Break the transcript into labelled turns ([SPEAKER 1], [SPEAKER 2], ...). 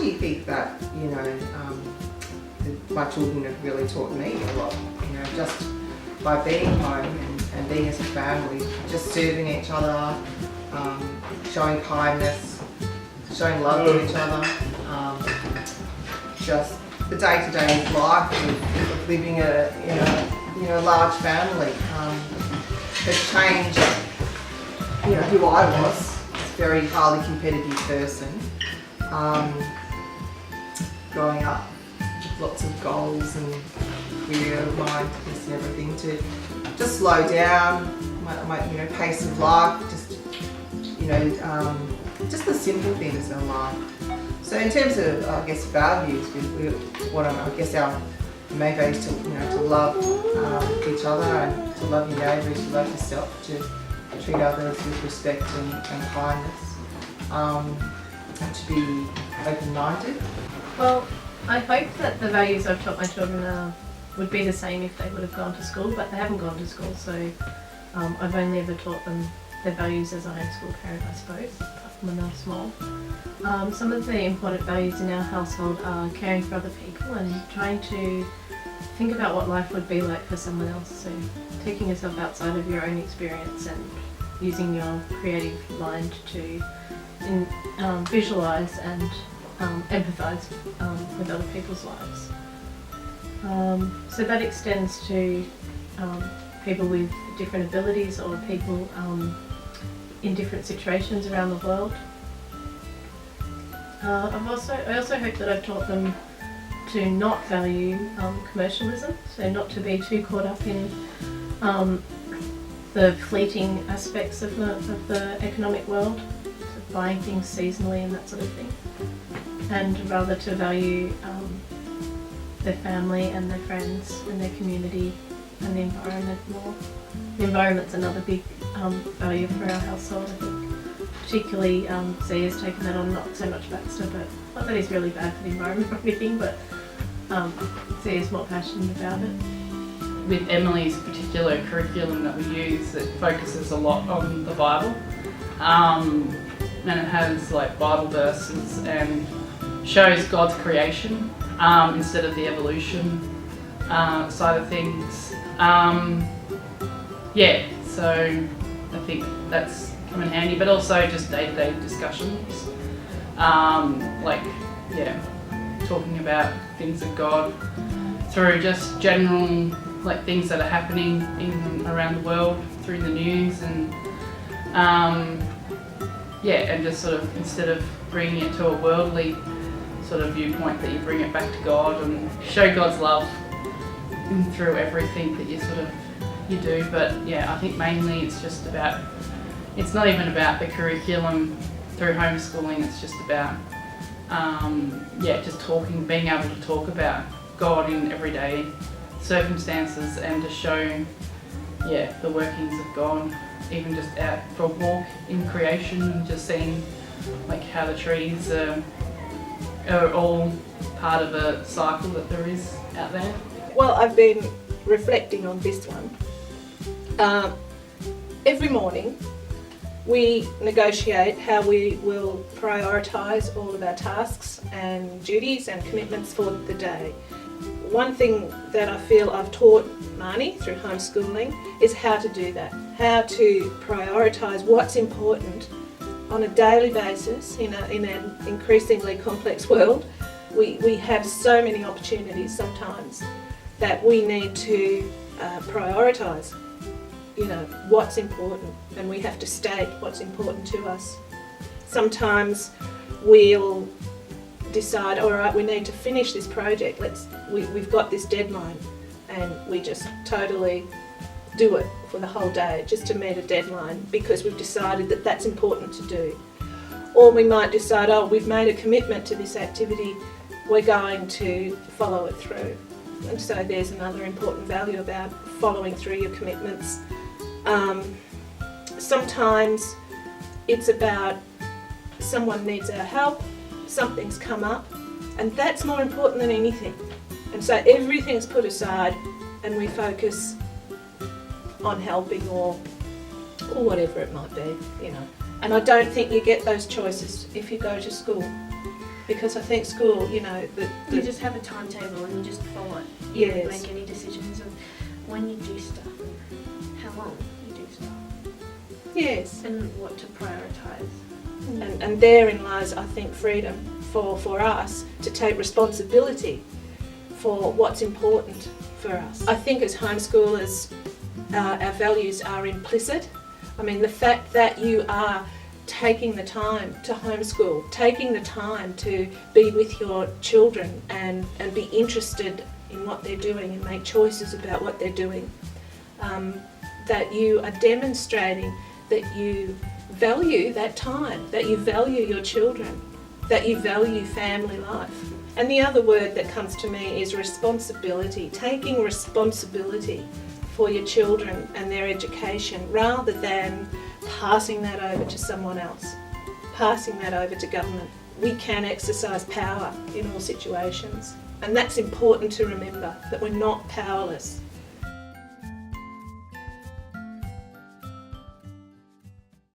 [SPEAKER 1] actually think that, my children have really taught me a lot, just by being home and being as a family, just serving each other, showing kindness, showing love to each other, just the day-to-day life of living in a large family has changed, who I was. A very highly competitive person, growing up with lots of goals and career-mindedness and everything, to just slow down my pace of life, just the simple things in life. So in terms of, values, our main value is to love each other and to love your neighbours, to love yourself, to treat others with respect and kindness, and to be open-minded.
[SPEAKER 2] Well, I hope that the values I've taught my children would be the same if they would have gone to school, but they haven't gone to school, so I've only ever taught them their values as a homeschool parent, I suppose, when they're small. Some of the important values in our household are caring for other people and trying to think about what life would be like for someone else. So taking yourself outside of your own experience and using your creative mind to visualise and empathise with other people's lives. So that extends to people with different abilities or people in different situations around the world. I also hope that I've taught them to not value commercialism, so not to be too caught up in the fleeting aspects of the economic world, so buying things seasonally and that sort of thing, and rather to value their family and their friends and their community and the environment more. The environment's another big value for our household, I think. Particularly, Z has taken that on, not so much Baxter, but not that he's really bad for the environment or anything, but Z is more passionate about it.
[SPEAKER 3] With Emily's particular curriculum that we use, it focuses a lot on the Bible, and it has like Bible verses and shows God's creation instead of the evolution side of things. So I think that's come in handy, but also just day-to-day discussions, talking about things of God through just general things that are happening around the world through the news, and and just sort of, instead of bringing it to a worldly sort of viewpoint, that you bring it back to God and show God's love through everything that you do. But I think mainly it's just about, it's not even about the curriculum through homeschooling, it's just about just talking, being able to talk about God in everyday circumstances and to show the workings of God, even just out for a walk in creation and just seeing how the trees are all part of a cycle that there is out there.
[SPEAKER 4] Well, I've been reflecting on this one. Every morning we negotiate how we will prioritise all of our tasks and duties and commitments for the day. One thing that I feel I've taught Marnie through homeschooling is how to do that, how to prioritise what's important on a daily basis in an increasingly complex world. We have so many opportunities sometimes that we need to prioritise, what's important, and we have to state what's important to us. Sometimes we'll decide, all right, we need to finish this project, we've got this deadline, and we just totally do it for the whole day just to meet a deadline because we've decided that that's important to do. Or we might decide, we've made a commitment to this activity, we're going to follow it through. And so there's another important value about following through your commitments. Sometimes it's about someone needs our help, something's come up, and that's more important than anything. And so everything's put aside and we focus on helping or whatever it might be, And I don't think you get those choices if you go to school. because I think school, you know,
[SPEAKER 5] You just have a timetable and you just follow it. You don't make any decisions of when you do stuff, how long you do stuff,
[SPEAKER 4] yes,
[SPEAKER 5] and what to prioritise.
[SPEAKER 4] and therein lies, I think, freedom for us to take responsibility for what's important for us. I think as homeschoolers, our values are implicit. I mean, the fact that you are taking the time to homeschool, taking the time to be with your children and be interested in what they're doing and make choices about what they're doing, that you are demonstrating that you value that time, that you value your children, that you value family life. And the other word that comes to me is responsibility, taking responsibility for your children and their education rather than passing that over to someone else, passing that over to government. We can exercise power in all situations, and that's important to remember, that we're not powerless.